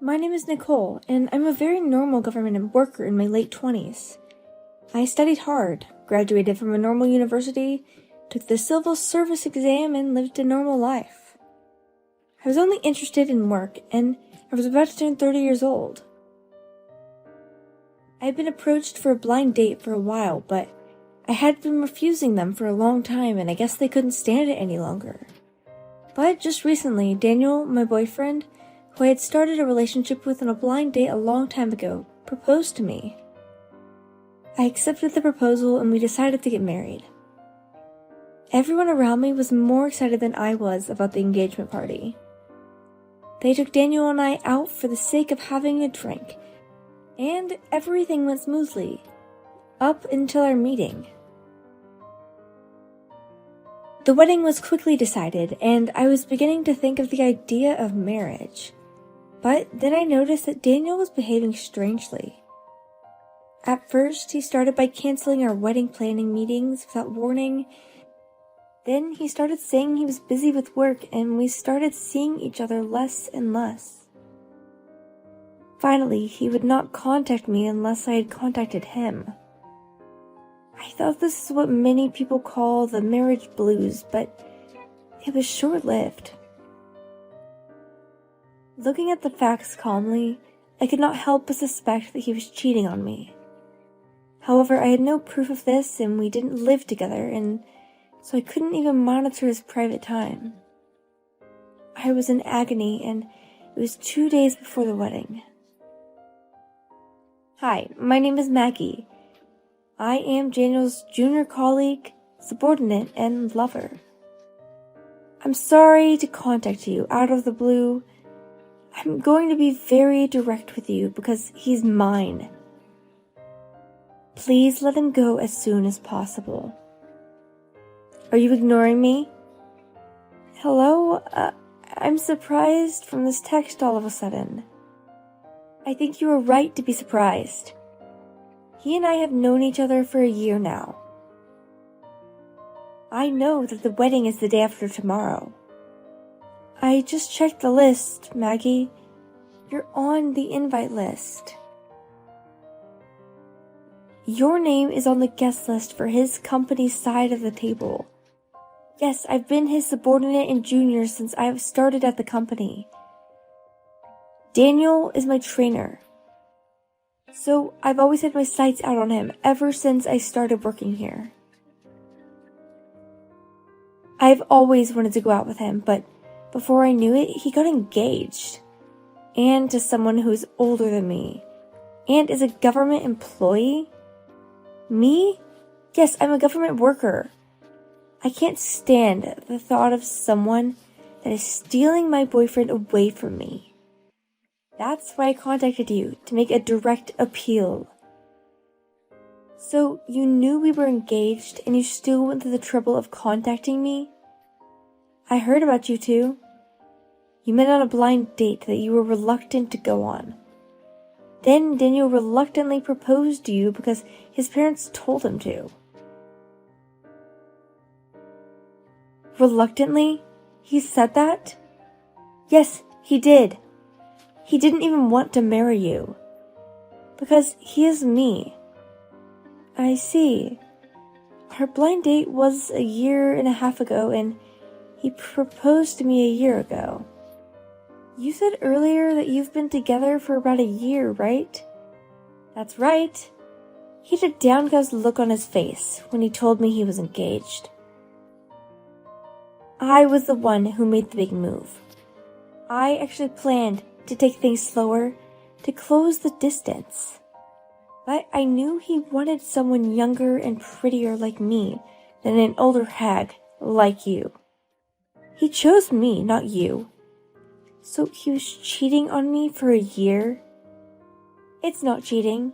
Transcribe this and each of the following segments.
My name is Nicole, and I'm a very normal government worker in my late 20s. I studied hard, graduated from a normal university, took the civil service exam, and lived a normal life. I was only interested in work, and I was about to turn 30 years old. I had been approached for a blind date for a while, but I had been refusing them for a long time, and I guess they couldn't stand it any longer. But just recently, Daniel, my boyfriend, who I had started a relationship with on a blind date a long time ago, proposed to me. I accepted the proposal and we decided to get married. Everyone around me was more excited than I was about the engagement party. They took Daniel and I out for the sake of having a drink, and everything went smoothly, up until our meeting. The wedding was quickly decided, and I was beginning to think of the idea of marriage. But then I noticed that Daniel was behaving strangely. At first, he started by canceling our wedding planning meetings without warning. Then he started saying he was busy with work, and we started seeing each other less and less. Finally, he would not contact me unless I had contacted him. I thought this is what many people call the marriage blues, but it was short-lived. Looking at the facts calmly, I could not help but suspect that he was cheating on me. However, I had no proof of this, and we didn't live together, and so I couldn't even monitor his private time. I was in agony, and it was 2 days before the wedding. Hi, my name is Maggie. I am Daniel's junior colleague, subordinate, and lover. I'm sorry to contact you out of the blue. I'm going to be very direct with you because he's mine. Please let him go as soon as possible. Are you ignoring me? Hello? I'm surprised from this text all of a sudden. I think you are right to be surprised. He and I have known each other for a year now. I know that the wedding is the day after tomorrow. I just checked the list, Maggie. You're on the invite list. Your name is on the guest list for his company's side of the table. Yes, I've been his subordinate and junior since I have started at the company. Daniel is my trainer. So I've always had my sights out on him ever since I started working here. I've always wanted to go out with him, but before I knew it, he got engaged. And to someone who's older than me. And is a government employee. Me? Yes, I'm a government worker. I can't stand the thought of someone that is stealing my boyfriend away from me. That's why I contacted you, to make a direct appeal. So, you knew we were engaged and you still went through the trouble of contacting me? I heard about you two. You met on a blind date that you were reluctant to go on. Then Daniel reluctantly proposed to you because his parents told him to. Reluctantly? He said that? Yes, he did. He didn't even want to marry you. Because he is me. I see. Our blind date was a year and a half ago, and he proposed to me a year ago. You said earlier that you've been together for about a year, right? That's right. He had a downcast look on his face when he told me he was engaged. I was the one who made the big move. I actually planned to take things slower, to close the distance. But I knew he wanted someone younger and prettier like me than an older hag like you. He chose me, not you. So he was cheating on me for a year? It's not cheating.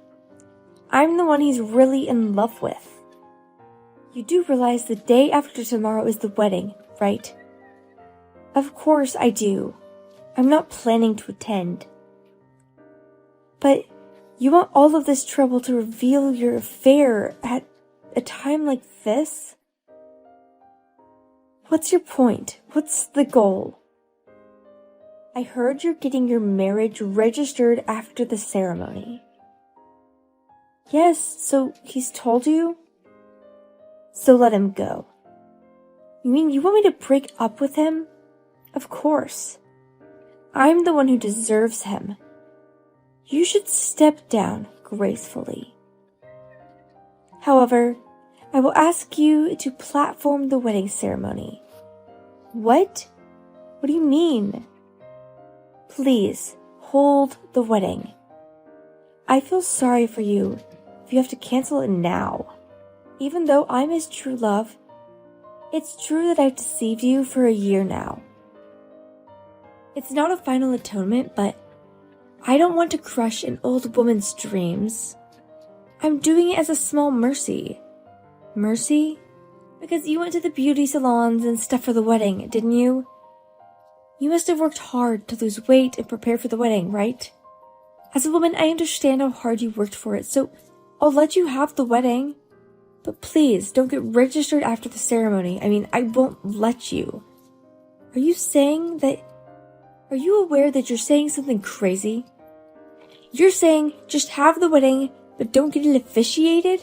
I'm the one he's really in love with. You do realize the day after tomorrow is the wedding, right? Of course I do. I'm not planning to attend. But you want all of this trouble to reveal your affair at a time like this? What's your point? What's the goal? I heard you're getting your marriage registered after the ceremony. Yes, so he's told you? So let him go. You mean you want me to break up with him? Of course. I'm the one who deserves him. You should step down gracefully. However, I will ask you to platform the wedding ceremony. What? What do you mean? Please, hold the wedding. I feel sorry for you if you have to cancel it now. Even though I'm his true love, it's true that I've deceived you for a year now. It's not a final atonement, but I don't want to crush an old woman's dreams. I'm doing it as a small mercy. Mercy? Because you went to the beauty salons and stuff for the wedding, didn't you? You must have worked hard to lose weight and prepare for the wedding, right? As a woman, I understand how hard you worked for it, so I'll let you have the wedding. But please, don't get registered after the ceremony. I won't let you. Are you aware that you're saying something crazy? You're saying just have the wedding, but don't get it officiated?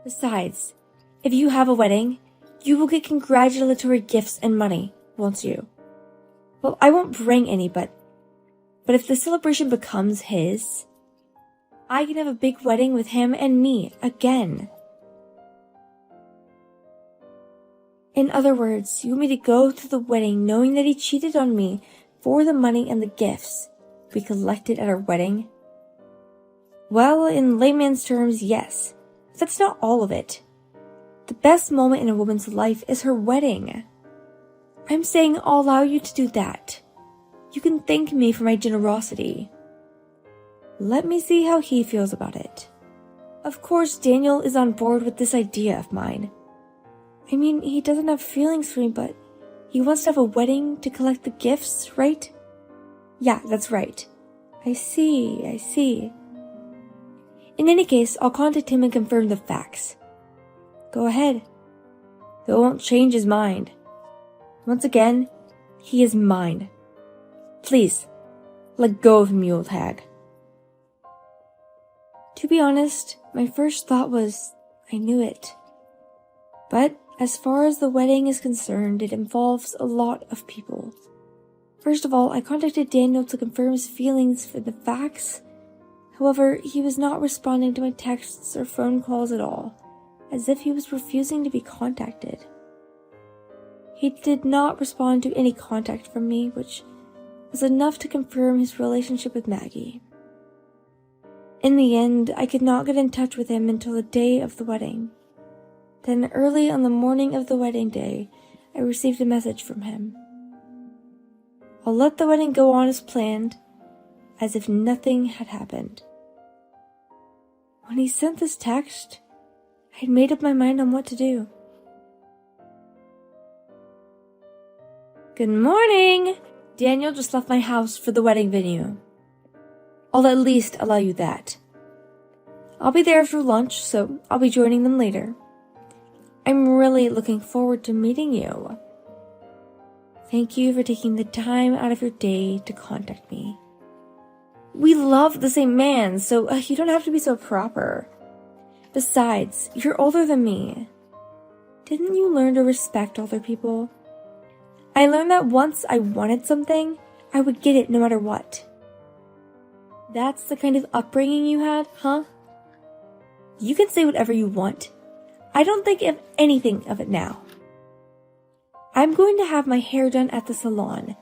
Besides, if you have a wedding, you will get congratulatory gifts and money, won't you? Well, I won't bring any, but if the celebration becomes his, I can have a big wedding with him and me again. In other words, you want me to go to the wedding knowing that he cheated on me for the money and the gifts we collected at our wedding? Well, in layman's terms, yes. But that's not all of it. The best moment in a woman's life is her wedding. I'm saying I'll allow you to do that. You can thank me for my generosity. Let me see how he feels about it. Of course, Daniel is on board with this idea of mine. He doesn't have feelings for me, but he wants to have a wedding to collect the gifts, right? Yeah, that's right. I see. In any case, I'll contact him and confirm the facts. Go ahead. It won't change his mind. Once again, he is mine. Please, let go of me, old hag. To be honest, my first thought was, I knew it. But as far as the wedding is concerned, it involves a lot of people. First of all, I contacted Daniel to confirm his feelings for the facts. However, he was not responding to my texts or phone calls at all, as if he was refusing to be contacted. He did not respond to any contact from me, which was enough to confirm his relationship with Maggie. In the end, I could not get in touch with him until the day of the wedding. Then early on the morning of the wedding day, I received a message from him. I'll let the wedding go on as planned, as if nothing had happened. When he sent this text, I had made up my mind on what to do. Good morning! Daniel just left my house for the wedding venue. I'll at least allow you that. I'll be there after lunch, so I'll be joining them later. I'm really looking forward to meeting you. Thank you for taking the time out of your day to contact me. We love the same man, so you don't have to be so proper. Besides, you're older than me. Didn't you learn to respect older people? I learned that once I wanted something, I would get it no matter what. That's the kind of upbringing you had, huh? You can say whatever you want. I don't think of anything of it now. I'm going to have my hair done at the salon.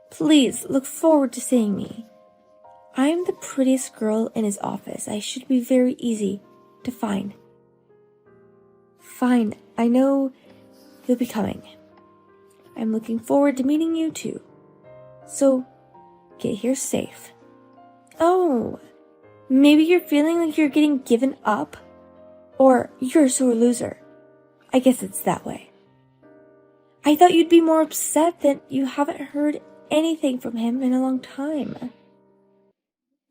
Please look forward to seeing me. I'm the prettiest girl in his office. I should be very easy to find. Fine, I know you'll be coming. I'm looking forward to meeting you too. So, get here safe. Oh, maybe you're feeling like you're getting given up? Or you're a sore loser. I guess it's that way. I thought you'd be more upset that you haven't heard anything from him in a long time.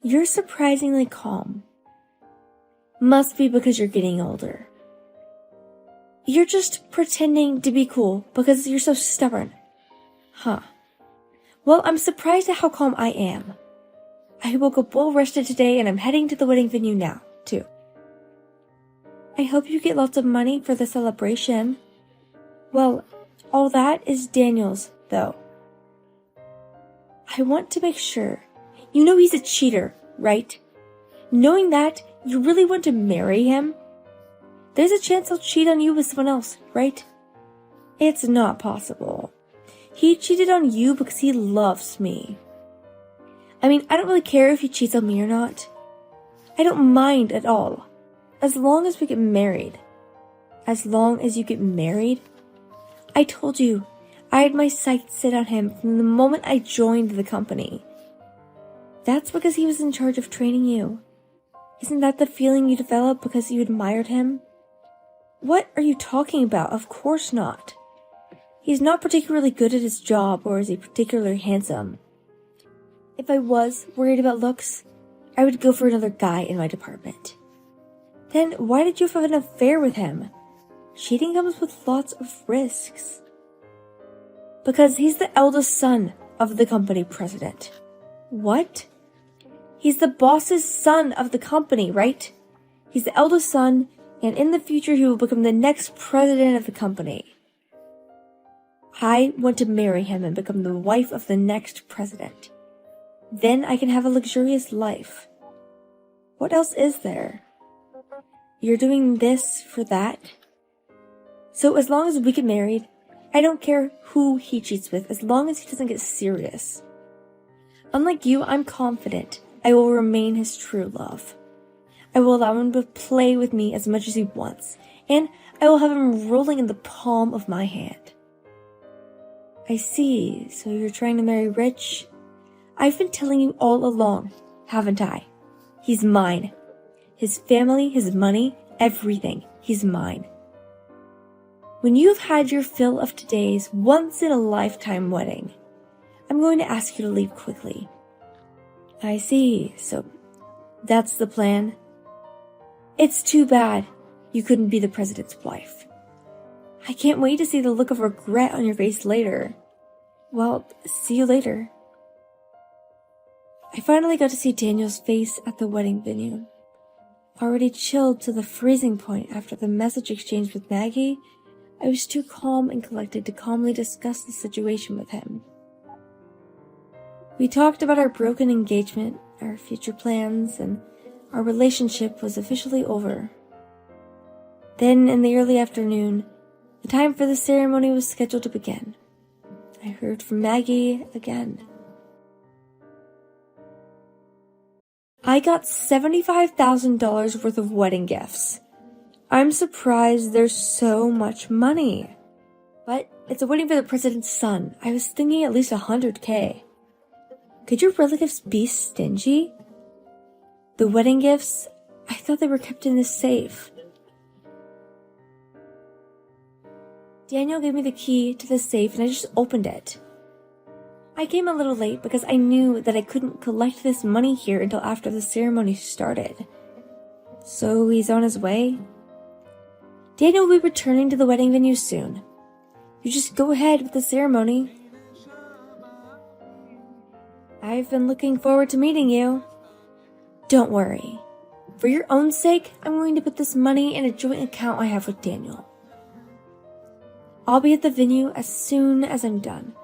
You're surprisingly calm. Must be because you're getting older. You're just pretending to be cool because you're so stubborn. Huh. Well, I'm surprised at how calm I am. I woke up well rested today and I'm heading to the wedding venue now, too. I hope you get lots of money for the celebration. Well, all that is Daniel's, though. I want to make sure. You know he's a cheater, right? Knowing that, you really want to marry him? There's a chance he'll cheat on you with someone else, right? It's not possible. He cheated on you because he loves me. I mean, I don't really care if he cheats on me or not. I don't mind at all. As long as we get married. As long as you get married? I told you, I had my sights set on him from the moment I joined the company. That's because he was in charge of training you. Isn't that the feeling you developed because you admired him? What are you talking about? Of course not. He's not particularly good at his job, or is he particularly handsome. If I was worried about looks, I would go for another guy in my department. Then why did you have an affair with him? Cheating comes with lots of risks. Because he's the eldest son of the company president. What? He's the boss's son of the company, right? He's the eldest son, and in the future he will become the next president of the company. I want to marry him and become the wife of the next president. Then I can have a luxurious life. What else is there? You're doing this for that? So as long as we get married, I don't care who he cheats with, as long as he doesn't get serious. Unlike you, I'm confident I will remain his true love. I will allow him to play with me as much as he wants, and I will have him rolling in the palm of my hand. I see, so you're trying to marry rich? I've been telling you all along, haven't I? He's mine. His family, his money, everything. He's mine. When you've had your fill of today's once-in-a-lifetime wedding, I'm going to ask you to leave quickly. I see, so that's the plan. It's too bad you couldn't be the president's wife. I can't wait to see the look of regret on your face later. Well, see you later. I finally got to see Daniel's face at the wedding venue. Already chilled to the freezing point after the message exchange with Maggie, I was too calm and collected to calmly discuss the situation with him. We talked about our broken engagement, our future plans, and our relationship was officially over. Then, in the early afternoon, the time for the ceremony was scheduled to begin. I heard from Maggie again. I got $75,000 worth of wedding gifts. I'm surprised there's so much money. But it's a wedding for the president's son. I was thinking at least $100K. Could your relatives be stingy? The wedding gifts, I thought they were kept in the safe. Daniel gave me the key to the safe and I just opened it. I came a little late because I knew that I couldn't collect this money here until after the ceremony started. So he's on his way. Daniel will be returning to the wedding venue soon. You just go ahead with the ceremony. I've been looking forward to meeting you. Don't worry. For your own sake, I'm going to put this money in a joint account I have with Daniel. I'll be at the venue as soon as I'm done.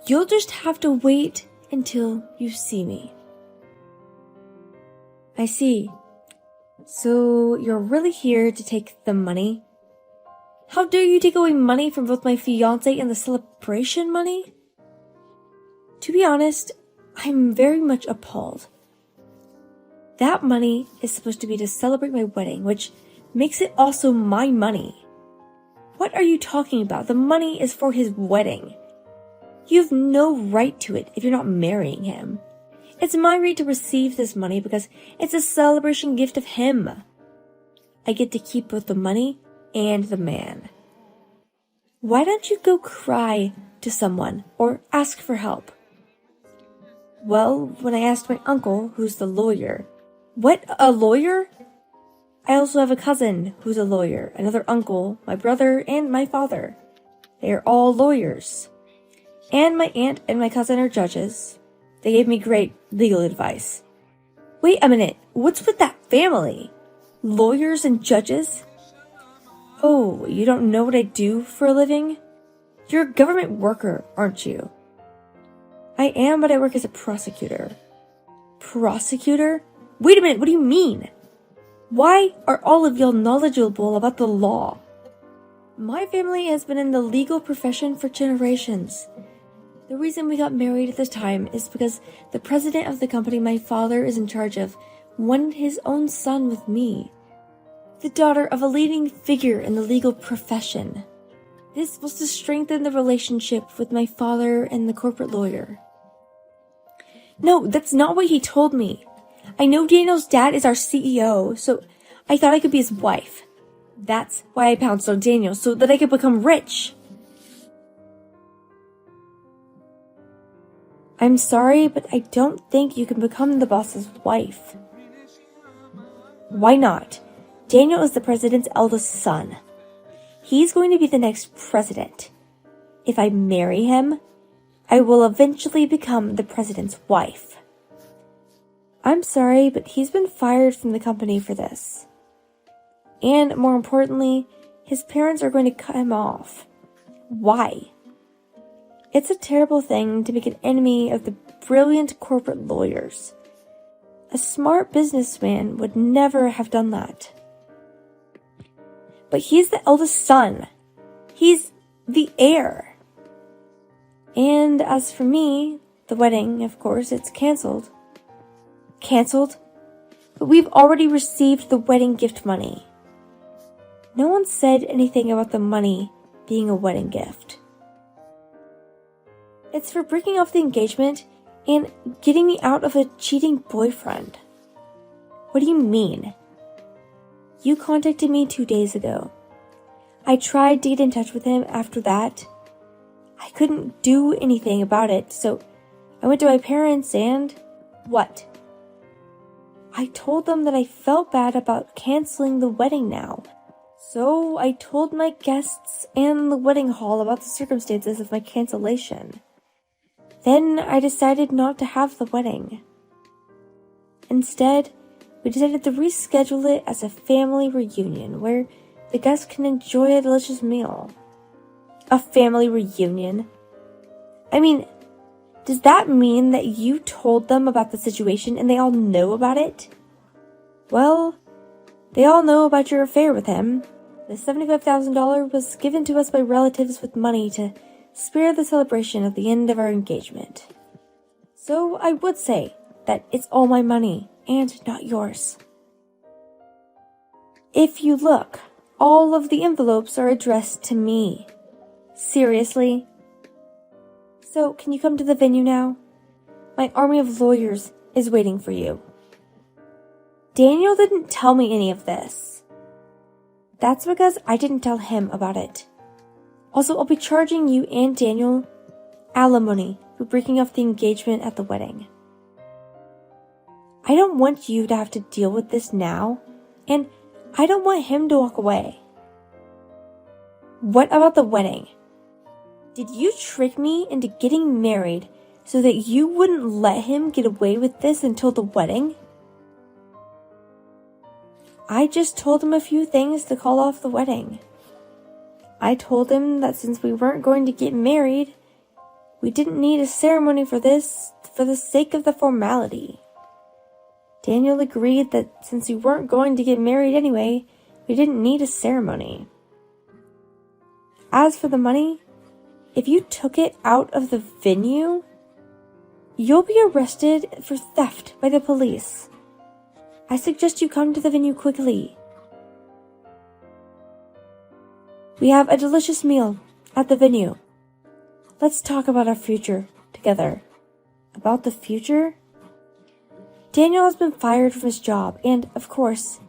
You'll just have to wait until you see me. I see. So you're really here to take the money? How dare you take away money from both my fiancé and the celebration money? To be honest, I'm very much appalled. That money is supposed to be to celebrate my wedding, which makes it also my money. What are you talking about? The money is for his wedding. You have no right to it if you're not marrying him. It's my right to receive this money because it's a celebration gift of him. I get to keep both the money and the man. Why don't you go cry to someone or ask for help? Well, when I asked my uncle, who's the lawyer. What, a lawyer? I also have a cousin who's a lawyer, another uncle, my brother, and my father. They are all lawyers. And my aunt and my cousin are judges. They gave me great legal advice. Wait a minute, what's with that family? Lawyers and judges? Oh, you don't know what I do for a living? You're a government worker, aren't you? I am, but I work as a prosecutor. Prosecutor? Wait a minute, what do you mean? Why are all of y'all knowledgeable about the law? My family has been in the legal profession for generations. The reason we got married at this time is because the president of the company my father is in charge of wanted his own son with me, the daughter of a leading figure in the legal profession. This was to strengthen the relationship with my father and the corporate lawyer. No, that's not what he told me. I know Daniel's dad is our CEO, so I thought I could be his wife. That's why I pounced on Daniel, so that I could become rich. I'm sorry, but I don't think you can become the boss's wife. Why not? Daniel is the president's eldest son. He's going to be the next president. If I marry him, I will eventually become the president's wife. I'm sorry, but he's been fired from the company for this. And more importantly, his parents are going to cut him off. Why? It's a terrible thing to make an enemy of the brilliant corporate lawyers. A smart businessman would never have done that. But he's the eldest son. He's the heir. And as for me, the wedding, of course, it's canceled. Canceled? But we've already received the wedding gift money. No one said anything about the money being a wedding gift. It's for breaking off the engagement and getting me out of a cheating boyfriend. What do you mean? You contacted me 2 days ago. I tried to get in touch with him after that. I couldn't do anything about it, so I went to my parents and... What? I told them that I felt bad about canceling the wedding now. So I told my guests and the wedding hall about the circumstances of my cancellation. Then I decided not to have the wedding. Instead, we decided to reschedule it as a family reunion where the guests can enjoy a delicious meal. A family reunion? I mean, does that mean that you told them about the situation and they all know about it? Well, they all know about your affair with him. The $75,000 was given to us by relatives with money to spare the celebration at the end of our engagement. So I would say that it's all my money and not yours. If you look, all of the envelopes are addressed to me. Seriously? So can you come to the venue now? My army of lawyers is waiting for you. Daniel didn't tell me any of this. That's because I didn't tell him about it. Also, I'll be charging you and Daniel alimony for breaking off the engagement at the wedding. I don't want you to have to deal with this now, and I don't want him to walk away. What about the wedding? Did you trick me into getting married so that you wouldn't let him get away with this until the wedding? I just told him a few things to call off the wedding. I told him that since we weren't going to get married, we didn't need a ceremony for this, for the sake of the formality. Daniel agreed that since we weren't going to get married anyway, we didn't need a ceremony. As for the money, if you took it out of the venue, you'll be arrested for theft by the police. I suggest you come to the venue quickly. We have a delicious meal at the venue. Let's talk about our future together. About the future? Daniel has been fired from his job, and, of course,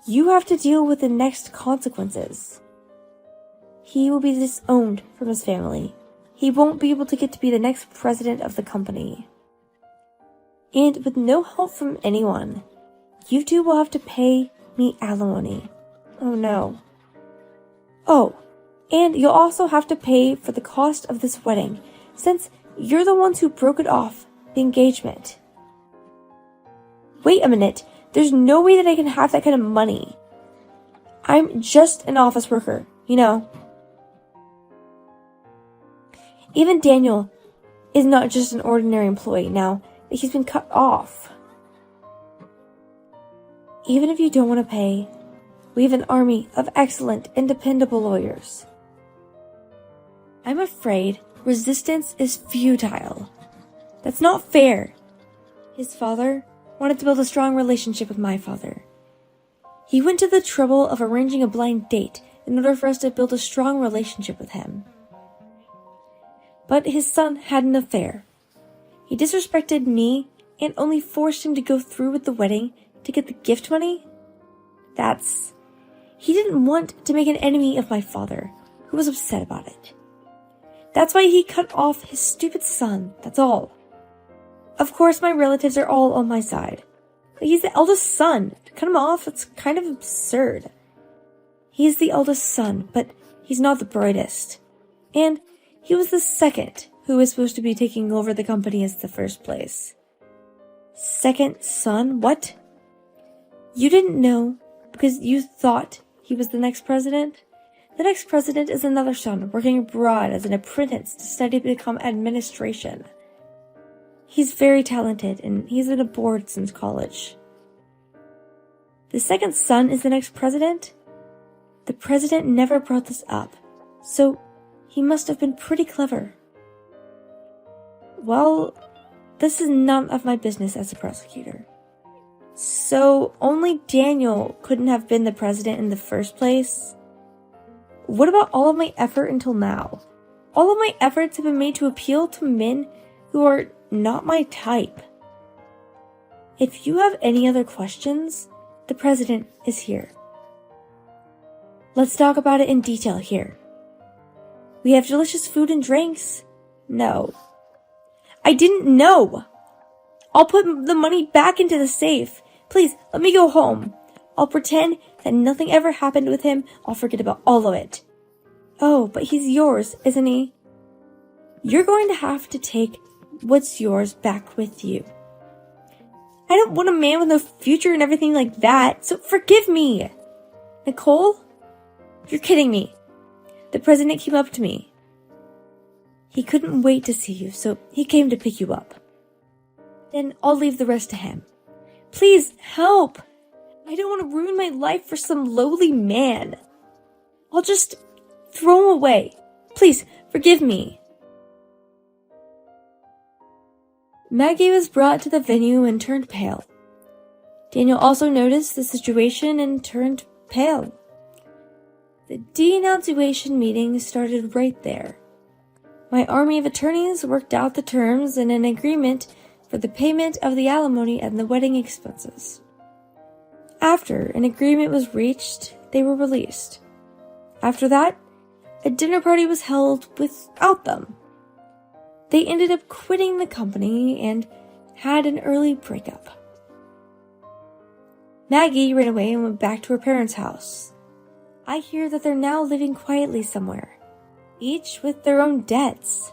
you have to deal with the next consequences. He will be disowned from his family. He won't be able to get to be the next president of the company. And with no help from anyone, you two will have to pay me alimony. Oh no. Oh, and you'll also have to pay for the cost of this wedding, since you're the ones who broke it off, the engagement. Wait a minute, there's no way that I can have that kind of money. I'm just an office worker, you know. Even Daniel is not just an ordinary employee now that he's been cut off. Even if you don't want to pay, we have an army of excellent and dependable lawyers. I'm afraid resistance is futile. That's not fair. His father wanted to build a strong relationship with my father. He went to the trouble of arranging a blind date in order for us to build a strong relationship with him. But his son had an affair. He disrespected me and only forced him to go through with the wedding to get the gift money? He didn't want to make an enemy of my father, who was upset about it. That's why he cut off his stupid son, that's all. Of course, my relatives are all on my side. But he's the eldest son. To cut him off, it's kind of absurd. He's the eldest son, but he's not the brightest. And he was the second who was supposed to be taking over the company as the first place. Second son? What? You didn't know because you thought he was the next president? The next president is another son working abroad as an apprentice to study to become administration. He's very talented and he's been aboard since college. The second son is the next president? The president never brought this up, so he must have been pretty clever. Well, this is none of my business as a prosecutor. So only Daniel couldn't have been the president in the first place? What about all of my effort until now? All of my efforts have been made to appeal to men who are not my type. If you have any other questions, the president is here. Let's talk about it in detail here. We have delicious food and drinks. No. I didn't know. I'll put the money back into the safe. Please, let me go home. I'll pretend that nothing ever happened with him. I'll forget about all of it. Oh, but he's yours, isn't he? You're going to have to take what's yours back with you. I don't want a man with no future and everything like that, so forgive me. Nicole? You're kidding me. The president came up to me. He couldn't wait to see you, so he came to pick you up. Then I'll leave the rest to him. Please, help! I don't want to ruin my life for some lowly man. I'll just throw him away. Please, forgive me. Maggie was brought to the venue and turned pale. Daniel also noticed the situation and turned pale. The denunciation meeting started right there. My army of attorneys worked out the terms and an agreement for the payment of the alimony and the wedding expenses. After an agreement was reached, they were released. After that, a dinner party was held without them. They ended up quitting the company and had an early breakup. Maggie ran away and went back to her parents' house. I hear that they're now living quietly somewhere, each with their own debts.